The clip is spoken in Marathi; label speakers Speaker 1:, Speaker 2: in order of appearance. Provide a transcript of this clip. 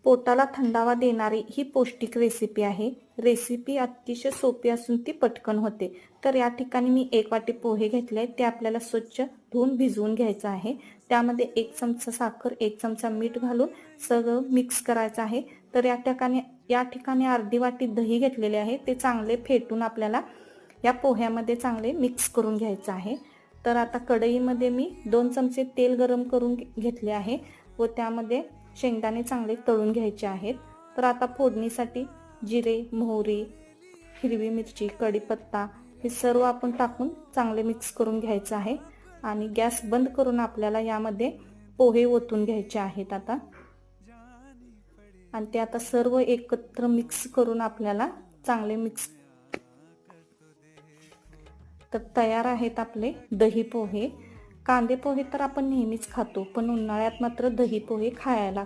Speaker 1: पोटाला थंडावा देणारी ही पौष्टिक रेसिपी आहे. रेसिपी अतिशय सोपी असून ती पटकन होते. तर या ठिकाणी मी 1 वाटी पोहे घेतले आहेत. ते आपल्याला स्वच्छ धुवून भिजवून घ्यायचं आहे. त्यामध्ये 1 चमचा साखर, 1 चमचा मीठ घालून सगळं मिक्स करायचं आहे. तर या ठिकाणी अर्धी वाटी दही घेतलेले आहे. ते चांगले फेटून आपल्याला या पोह्यामध्ये चांगले मिक्स करून घ्यायचं आहे. तर आता कढईमध्ये मी 2 चमचे तेल गरम करून घेतले आहे व त्यामध्ये शेंगदाणे चांगले तळून घ्यायचे आहेत. तर आता फोडणीसाठी जिरे, मोहरी, हिरवी मिरची, कढीपत्ता हे सर्व आपण टाकून चांगले मिक्स करून घ्यायचं आहे आणि गॅस बंद करून आपल्याला यामध्ये पोहे ओतून घ्यायचे आहेत आता. आणि ते आता सर्व एकत्र मिक्स करून आपल्याला चांगले मिक्स. तर तयार आहेत आपले दही पोहे. कांदे पोहे तर आपण नेहमीच खातो, पण उन्हाळ्यात मात्र दही पोहे खायला